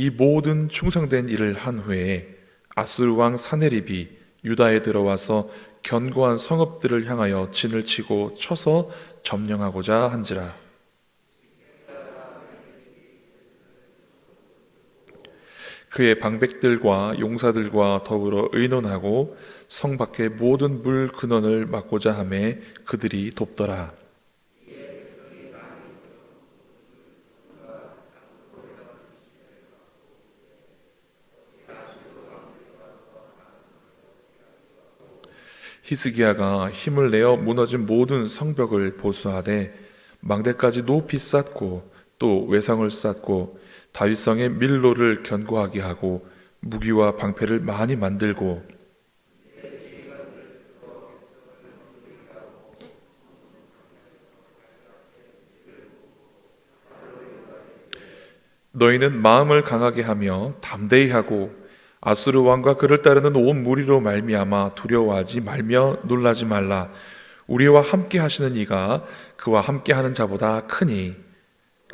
이 모든 충성된 일을 한 후에 아수르 왕 사네립이 유다에 들어와서 견고한 성읍들을 향하여 진을 치고 쳐서 점령하고자 한지라. 그의 방백들과 용사들과 더불어 의논하고 성 밖의 모든 물 근원을 막고자 하매 그들이 돕더라. 히스기야가 힘을 내어 무너진 모든 성벽을 보수하되 망대까지 높이 쌓고 또 외성을 쌓고 다윗성의 밀로를 견고하게 하고 무기와 방패를 많이 만들고 너희는 마음을 강하게 하며 담대히 하고 아수르 왕과 그를 따르는 온 무리로 말미암아 두려워하지 말며 놀라지 말라. 우리와 함께 하시는 이가 그와 함께 하는 자보다 크니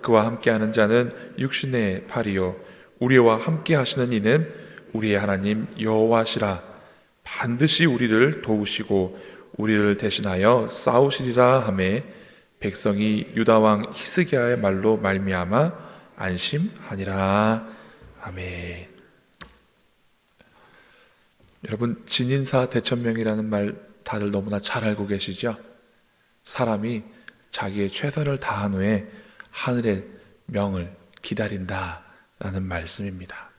그와 함께 하는 자는 육신의 팔이요 우리와 함께 하시는 이는 우리의 하나님 여호와시라. 반드시 우리를 도우시고 우리를 대신하여 싸우시리라 하매 백성이 유다 왕 히스기야의 말로 말미암아 안심하니라. 아멘. 여러분, 진인사 대천명이라는 말 다들 너무나 잘 알고 계시죠? 사람이 자기의 최선을 다한 후에 하늘의 명을 기다린다라는 말씀입니다.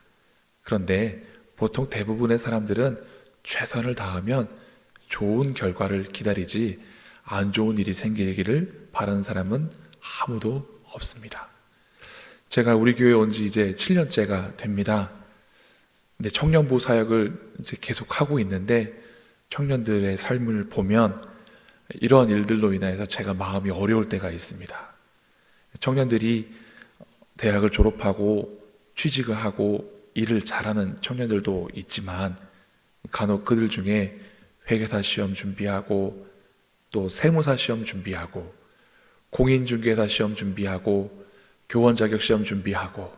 그런데 보통 대부분의 사람들은 최선을 다하면 좋은 결과를 기다리지 안 좋은 일이 생기기를 바라는 사람은 아무도 없습니다. 제가 우리 교회에 온 지 이제 7년째가 됩니다. 근데 청년부 사역을 이제 계속 하고 있는데 청년들의 삶을 보면 이러한 일들로 인해서 제가 마음이 어려울 때가 있습니다. 청년들이 대학을 졸업하고 취직을 하고 일을 잘하는 청년들도 있지만 간혹 그들 중에 회계사 시험 준비하고 또 세무사 시험 준비하고 공인중개사 시험 준비하고 교원 자격 시험 준비하고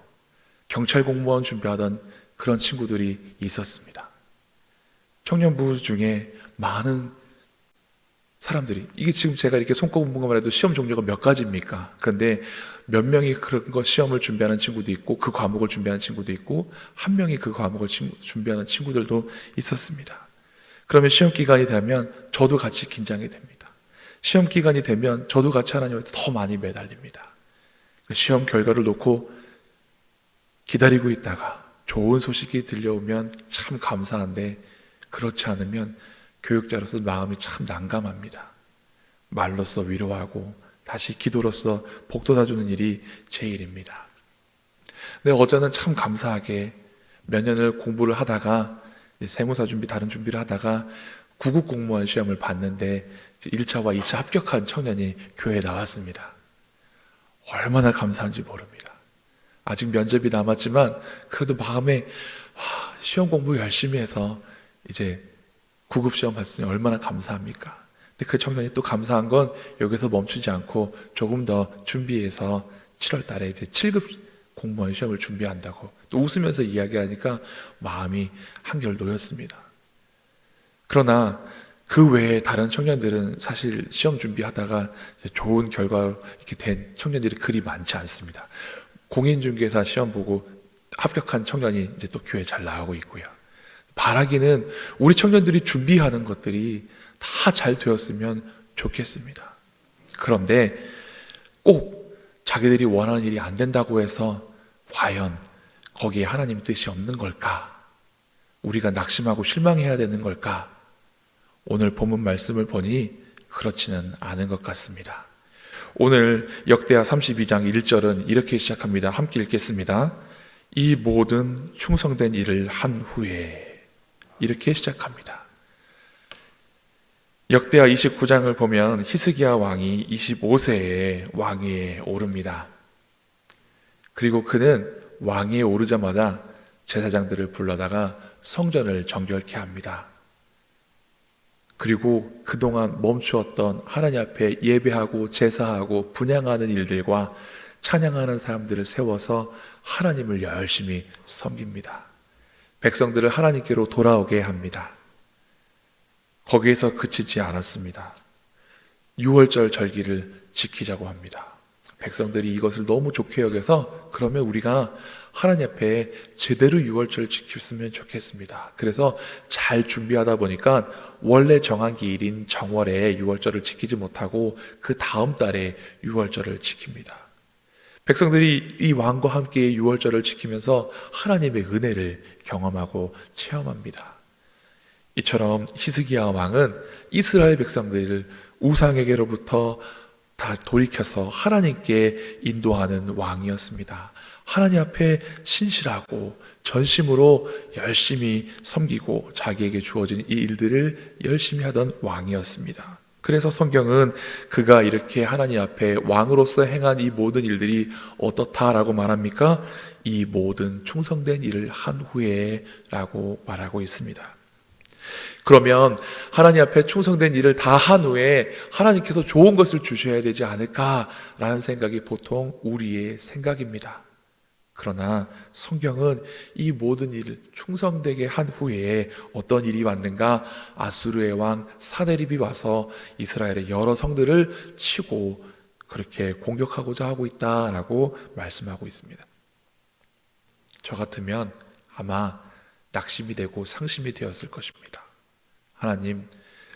경찰 공무원 준비하던 그런 친구들이 있었습니다. 청년부 중에 많은 사람들이 이게 지금 제가 이렇게 손꼽은것만 해도 시험 종류가 몇 가지입니까? 그런데 몇 명이 그런 거 시험을 준비하는 친구도 있고 그 과목을 준비하는 친구도 있고 한 명이 그 과목을 준비하는 친구들도 있었습니다. 그러면 시험 기간이 되면 저도 같이 긴장이 됩니다. 시험 기간이 되면 저도 같이 하나님한테 더 많이 매달립니다. 시험 결과를 놓고 기다리고 있다가 좋은 소식이 들려오면 참 감사한데 그렇지 않으면 교육자로서 마음이 참 난감합니다. 말로써 위로하고 다시 기도로써 복돋아주는 일이 제 일입니다. 근데 어제는 참 감사하게 몇 년을 공부를 하다가 세무사 준비, 다른 준비를 하다가 구급 공무원 시험을 봤는데 1차와 2차 합격한 청년이 교회에 나왔습니다. 얼마나 감사한지 모릅니다. 아직 면접이 남았지만 그래도 마음에 시험 공부 열심히 해서 이제 구급시험 봤으니 얼마나 감사합니까? 근데 그 청년이 또 감사한 건 여기서 멈추지 않고 조금 더 준비해서 7월 달에 이제 7급 공무원 시험을 준비한다고 또 웃으면서 이야기하니까 마음이 한결 놓였습니다. 그러나 그 외에 다른 청년들은 사실 시험 준비하다가 좋은 결과로 이렇게 된 청년들이 그리 많지 않습니다. 공인중개사 시험 보고 합격한 청년이 이제 또 교회 잘 나오고 있고요. 바라기는 우리 청년들이 준비하는 것들이 다 잘 되었으면 좋겠습니다. 그런데 꼭 자기들이 원하는 일이 안 된다고 해서 과연 거기에 하나님 뜻이 없는 걸까? 우리가 낙심하고 실망해야 되는 걸까? 오늘 본문 말씀을 보니 그렇지는 않은 것 같습니다. 오늘 역대하 32장 1절은 이렇게 시작합니다. 함께 읽겠습니다. 이 모든 충성된 일을 한 후에 이렇게 시작합니다. 역대하 29장을 보면 히스기야 왕이 25세에 왕위에 오릅니다. 그리고 그는 왕위에 오르자마자 제사장들을 불러다가 성전을 정결케 합니다. 그리고 그동안 멈추었던 하나님 앞에 예배하고 제사하고 분향하는 일들과 찬양하는 사람들을 세워서 하나님을 열심히 섬깁니다. 백성들을 하나님께로 돌아오게 합니다. 거기에서 그치지 않았습니다. 유월절 절기를 지키자고 합니다. 백성들이 이것을 너무 좋게 여겨서 그러면 우리가 하나님 앞에 제대로 유월절 지켰으면 좋겠습니다. 그래서 잘 준비하다 보니까 원래 정한 기일인 정월에 유월절을 지키지 못하고 그 다음 달에 유월절을 지킵니다. 백성들이 이 왕과 함께 유월절을 지키면서 하나님의 은혜를 경험하고 체험합니다. 이처럼 히스기야 왕은 이스라엘 백성들을 우상에게로부터 다 돌이켜서 하나님께 인도하는 왕이었습니다. 하나님 앞에 신실하고 전심으로 열심히 섬기고 자기에게 주어진 이 일들을 열심히 하던 왕이었습니다. 그래서 성경은 그가 이렇게 하나님 앞에 왕으로서 행한 이 모든 일들이 어떻다라고 말합니까? 이 모든 충성된 일을 한 후에 라고 말하고 있습니다. 그러면 하나님 앞에 충성된 일을 다 한 후에 하나님께서 좋은 것을 주셔야 되지 않을까라는 생각이 보통 우리의 생각입니다. 그러나 성경은 이 모든 일을 충성되게 한 후에 어떤 일이 왔는가? 아수르의 왕 사데립이 와서 이스라엘의 여러 성들을 치고 그렇게 공격하고자 하고 있다라고 말씀하고 있습니다. 저 같으면 아마 낙심이 되고 상심이 되었을 것입니다. 하나님,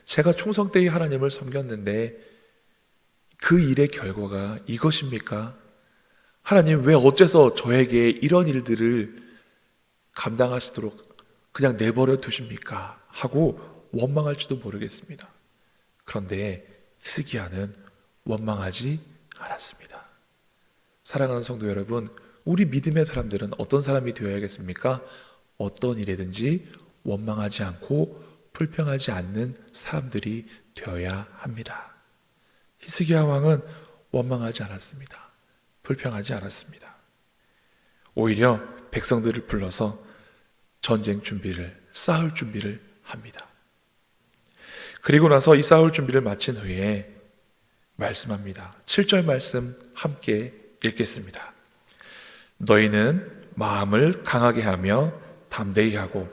제가 충성되이 하나님을 섬겼는데 그 일의 결과가 이것입니까? 하나님, 왜 어째서 저에게 이런 일들을 감당하시도록 그냥 내버려 두십니까? 하고 원망할지도 모르겠습니다. 그런데 히스기야는 원망하지 않았습니다. 사랑하는 성도 여러분, 우리 믿음의 사람들은 어떤 사람이 되어야겠습니까? 어떤 일이든지 원망하지 않고 불평하지 않는 사람들이 되어야 합니다. 히스기야 왕은 원망하지 않았습니다. 불평하지 않았습니다. 오히려 백성들을 불러서 전쟁 준비를, 싸울 준비를 합니다. 그리고 나서 이 싸울 준비를 마친 후에 말씀합니다. 7절 말씀 함께 읽겠습니다. 너희는 마음을 강하게 하며 담대히 하고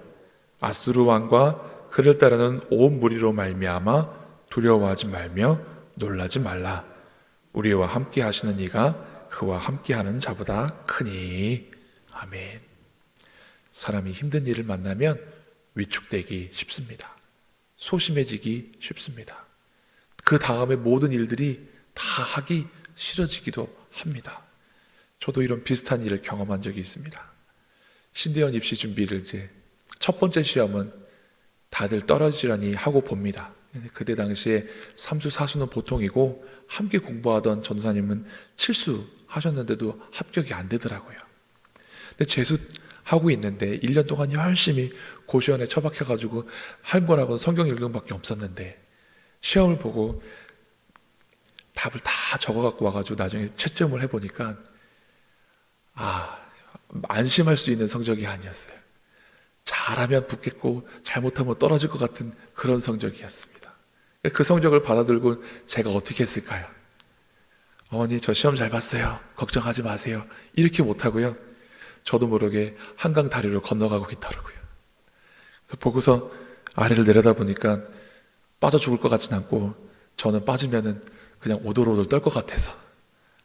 아수르 왕과 그를 따르는 온 무리로 말미암아 두려워하지 말며 놀라지 말라. 우리와 함께 하시는 이가 그와 함께하는 자보다 크니. 아멘. 사람이 힘든 일을 만나면 위축되기 쉽습니다. 소심해지기 쉽습니다. 그 다음에 모든 일들이 다 하기 싫어지기도 합니다. 저도 이런 비슷한 일을 경험한 적이 있습니다. 신대원 입시 준비를 이제 첫 번째 시험은 다들 떨어지려니 하고 봅니다. 그때 당시에 3수 4수는 보통이고 함께 공부하던 전도사님은 7수 하셨는데도 합격이 안 되더라고요. 근데 재수 하고 있는데 1년 동안 열심히 고시원에 처박혀가지고 할 거라고는 성경 읽은 밖에 없었는데 시험을 보고 답을 다 적어갖고 와가지고 나중에 채점을 해보니까 안심할 수 있는 성적이 아니었어요. 잘하면 붙겠고 잘못하면 떨어질 것 같은 그런 성적이었습니다. 그 성적을 받아들고 제가 어떻게 했을까요? 어머니, 저 시험 잘 봤어요. 걱정하지 마세요. 이렇게 못하고요. 저도 모르게 한강 다리로 건너가고 있더라고요. 그래서 보고서 아래를 내려다 보니까 빠져 죽을 것 같진 않고 저는 빠지면은 그냥 오돌오돌 떨 것 같아서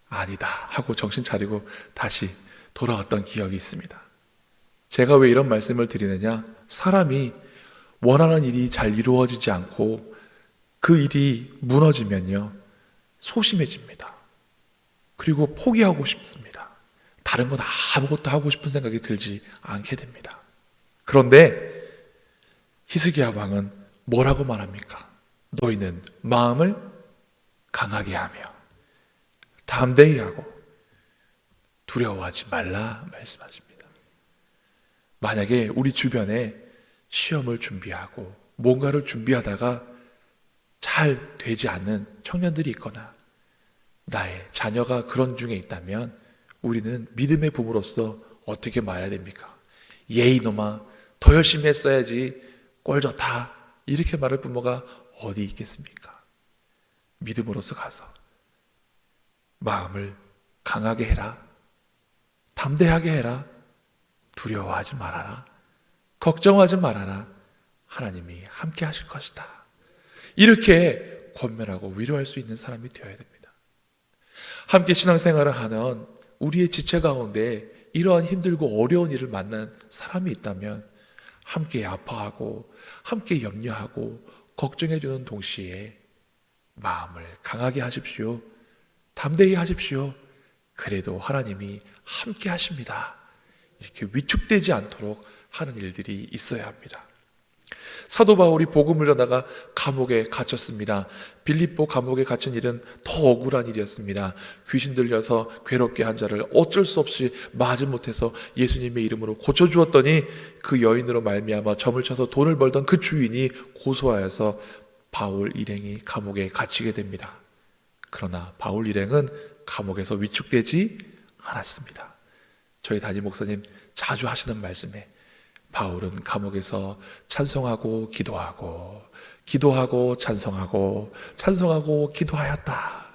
아니다 하고 정신 차리고 다시 돌아왔던 기억이 있습니다. 제가 왜 이런 말씀을 드리느냐? 사람이 원하는 일이 잘 이루어지지 않고 그 일이 무너지면요, 소심해집니다. 그리고 포기하고 싶습니다. 다른 건 아무것도 하고 싶은 생각이 들지 않게 됩니다. 그런데 히스기야 왕은 뭐라고 말합니까? 너희는 마음을 강하게 하며 담대히 하고 두려워하지 말라 말씀하십니다. 만약에 우리 주변에 시험을 준비하고 뭔가를 준비하다가 잘 되지 않는 청년들이 있거나 나의 자녀가 그런 중에 있다면 우리는 믿음의 부모로서 어떻게 말해야 됩니까? 예이 놈아, 더 열심히 했어야지, 꼴 좋다, 이렇게 말할 부모가 어디 있겠습니까? 믿음으로서 가서 마음을 강하게 해라, 담대하게 해라. 두려워하지 말아라. 걱정하지 말아라. 하나님이 함께 하실 것이다. 이렇게 권면하고 위로할 수 있는 사람이 되어야 됩니다. 함께 신앙생활을 하는 우리의 지체 가운데 이러한 힘들고 어려운 일을 만난 사람이 있다면 함께 아파하고 함께 염려하고 걱정해주는 동시에 마음을 강하게 하십시오. 담대히 하십시오. 그래도 하나님이 함께 하십니다. 이렇게 위축되지 않도록 하는 일들이 있어야 합니다. 사도 바울이 복음을 전하다가 감옥에 갇혔습니다. 빌립보 감옥에 갇힌 일은 더 억울한 일이었습니다. 귀신 들려서 괴롭게 한 자를 어쩔 수 없이 마지못해서 예수님의 이름으로 고쳐주었더니 그 여인으로 말미암아 점을 쳐서 돈을 벌던 그 주인이 고소하여서 바울 일행이 감옥에 갇히게 됩니다. 그러나 바울 일행은 감옥에서 위축되지 않았습니다. 저희 담임 목사님 자주 하시는 말씀에 바울은 감옥에서 찬송하고 기도하고 기도하고 찬송하고 찬송하고 기도하였다.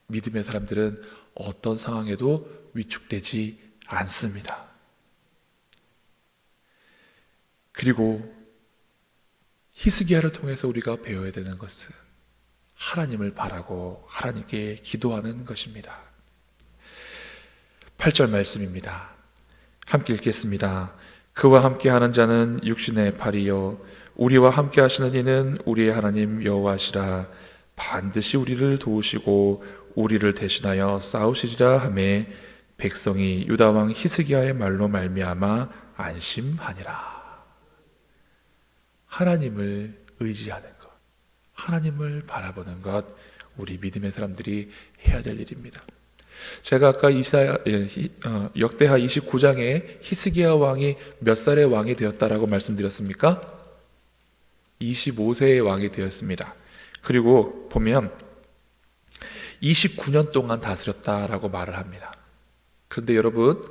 믿음의 사람들은 어떤 상황에도 위축되지 않습니다. 그리고 히스기야를 통해서 우리가 배워야 되는 것은 하나님을 바라고 하나님께 기도하는 것입니다. 8절 말씀입니다. 함께 읽겠습니다. 그와 함께하는 자는 육신의 팔이요 우리와 함께하시는 이는 우리의 하나님 여호와시라. 반드시 우리를 도우시고 우리를 대신하여 싸우시리라 하매 백성이 유다 왕 히스기야의 말로 말미암아 안심하니라. 하나님을 의지하는 것, 하나님을 바라보는 것, 우리 믿음의 사람들이 해야 될 일입니다. 제가 아까 역대하 29장에 히스기야 왕이 몇 살의 왕이 되었다라고 말씀드렸습니까? 25세의 왕이 되었습니다. 그리고 보면 29년 동안 다스렸다라고 말을 합니다. 그런데 여러분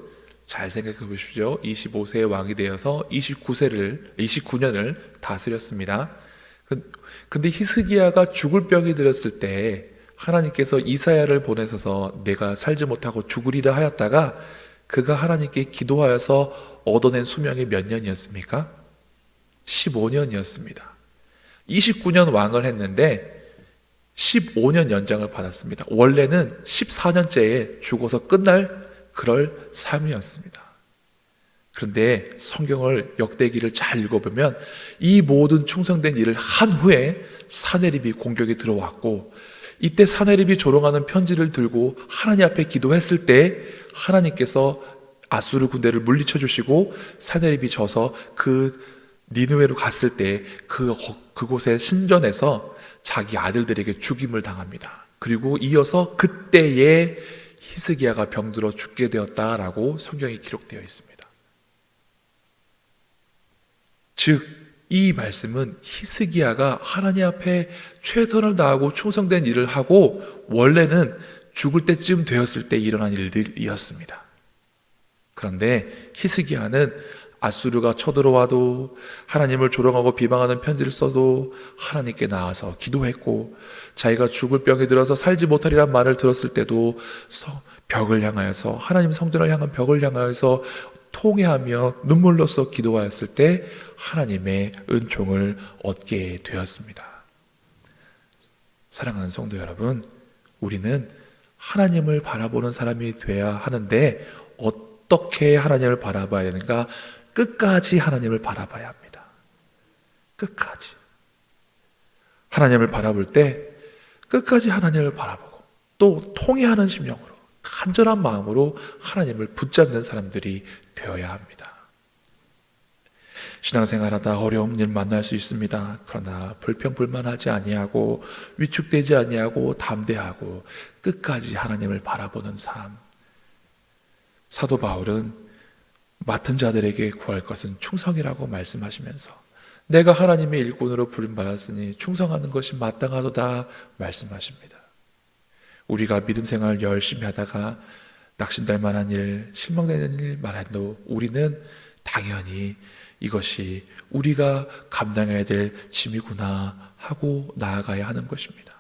잘 생각해 보십시오. 25세의 왕이 되어서 29년을 다스렸습니다. 그런데 히스기야가 죽을 병이 들었을 때 하나님께서 이사야를 보내셔서 내가 살지 못하고 죽으리라 하였다가 그가 하나님께 기도하여서 얻어낸 수명이 몇 년이었습니까? 15년이었습니다. 29년 왕을 했는데 15년 연장을 받았습니다. 원래는 14년째에 죽어서 끝날 그럴 삶이었습니다. 그런데 성경을 역대기를 잘 읽어보면 이 모든 충성된 일을 한 후에 사네립이 공격이 들어왔고 이때 사네립이 조롱하는 편지를 들고 하나님 앞에 기도했을 때 하나님께서 아수르 군대를 물리쳐 주시고 사네립이 져서 그 니느웨로 갔을 때 그곳의 신전에서 자기 아들들에게 죽임을 당합니다. 그리고 이어서 그때에 히스기야가 병들어 죽게 되었다라고 성경에 기록되어 있습니다. 즉 이 말씀은 히스기야가 하나님 앞에 최선을 다하고 충성된 일을 하고 원래는 죽을 때쯤 되었을 때 일어난 일들이었습니다. 그런데 히스기야는 아수르가 쳐들어와도 하나님을 조롱하고 비방하는 편지를 써도 하나님께 나아서 기도했고 자기가 죽을 병이 들어서 살지 못하리란 말을 들었을 때도 벽을 향하여서 하나님 성전을 향한 벽을 향하여서 통회하며 눈물로써 기도하였을 때 하나님의 은총을 얻게 되었습니다. 사랑하는 성도 여러분, 우리는 하나님을 바라보는 사람이 되어야 하는데 어떻게 하나님을 바라봐야 되는가? 끝까지 하나님을 바라봐야 합니다. 끝까지. 하나님을 바라볼 때 끝까지 하나님을 바라보고 또 통회하는 심령으로 간절한 마음으로 하나님을 붙잡는 사람들이 되어야 합니다. 신앙생활하다 어려운 일 만날 수 있습니다. 그러나 불평불만하지 아니하고 위축되지 아니하고 담대하고 끝까지 하나님을 바라보는 삶. 사도 바울은 맡은 자들에게 구할 것은 충성이라고 말씀하시면서 내가 하나님의 일꾼으로 부름받았으니 충성하는 것이 마땅하도다 말씀하십니다. 우리가 믿음 생활 열심히 하다가 낙심될 만한 일, 실망되는 일 말해도 우리는 당연히 이것이 우리가 감당해야 될 짐이구나 하고 나아가야 하는 것입니다.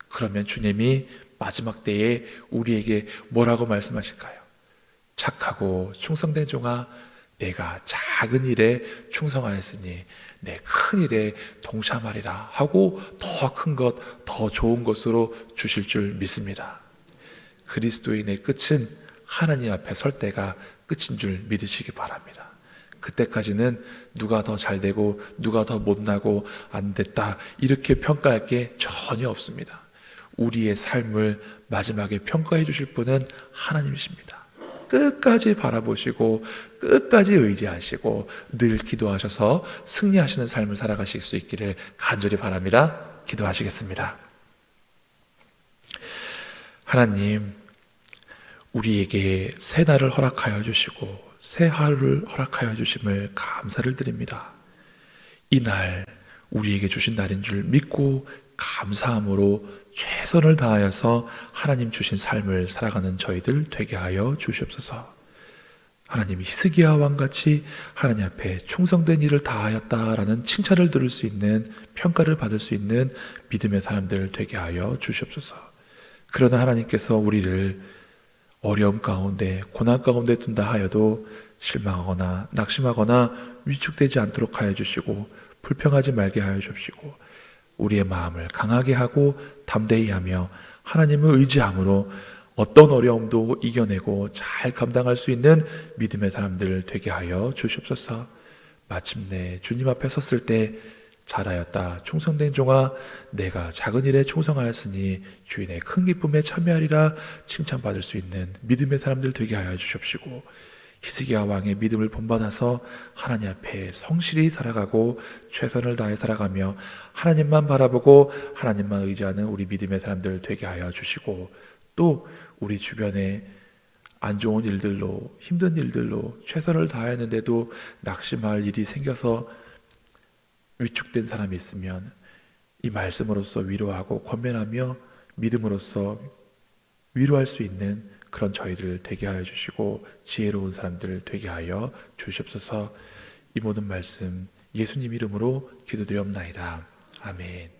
그러면 주님이 마지막 때에 우리에게 뭐라고 말씀하실까요? 착하고 충성된 종아, 내가 작은 일에 충성하였으니 내 큰 일에 동참하리라 하고 더 큰 것, 더 좋은 것으로 주실 줄 믿습니다. 그리스도인의 끝은 하나님 앞에 설 때가 끝인 줄 믿으시기 바랍니다. 그때까지는 누가 더 잘되고 누가 더 못나고 안 됐다 이렇게 평가할 게 전혀 없습니다. 우리의 삶을 마지막에 평가해 주실 분은 하나님이십니다. 끝까지 바라보시고 끝까지 의지하시고 늘 기도하셔서 승리하시는 삶을 살아가실 수 있기를 간절히 바랍니다. 기도하시겠습니다. 하나님, 우리에게 새 날을 허락하여 주시고 새 하루를 허락하여 주심을 감사를 드립니다. 이 날 우리에게 주신 날인 줄 믿고 감사함으로 최선을 다하여서 하나님 주신 삶을 살아가는 저희들 되게 하여 주시옵소서. 하나님이 히스기야 왕같이 하나님 앞에 충성된 일을 다하였다라는 칭찬을 들을 수 있는, 평가를 받을 수 있는 믿음의 사람들 되게 하여 주시옵소서. 그러나 하나님께서 우리를 어려움 가운데, 고난 가운데 둔다 하여도 실망하거나 낙심하거나 위축되지 않도록 하여 주시고 불평하지 말게 하여 주시고 우리의 마음을 강하게 하고 담대히 하며 하나님을 의지함으로 어떤 어려움도 이겨내고 잘 감당할 수 있는 믿음의 사람들 되게 하여 주시옵소서. 마침내 주님 앞에 섰을 때 잘하였다 충성된 종아, 내가 작은 일에 충성하였으니 주인의 큰 기쁨에 참여하리라 칭찬받을 수 있는 믿음의 사람들 되게 하여 주시옵시고, 히스기야 왕의 믿음을 본받아서 하나님 앞에 성실히 살아가고 최선을 다해 살아가며 하나님만 바라보고 하나님만 의지하는 우리 믿음의 사람들 되게 하여 주시고, 또 우리 주변에 안 좋은 일들로, 힘든 일들로 최선을 다했는데도 낙심할 일이 생겨서 위축된 사람이 있으면 이 말씀으로써 위로하고 권면하며 믿음으로써 위로할 수 있는 그런 저희들 되게 하여 주시고 지혜로운 사람들 되게 하여 주시옵소서. 이 모든 말씀 예수님 이름으로 기도드리옵나이다. 아멘.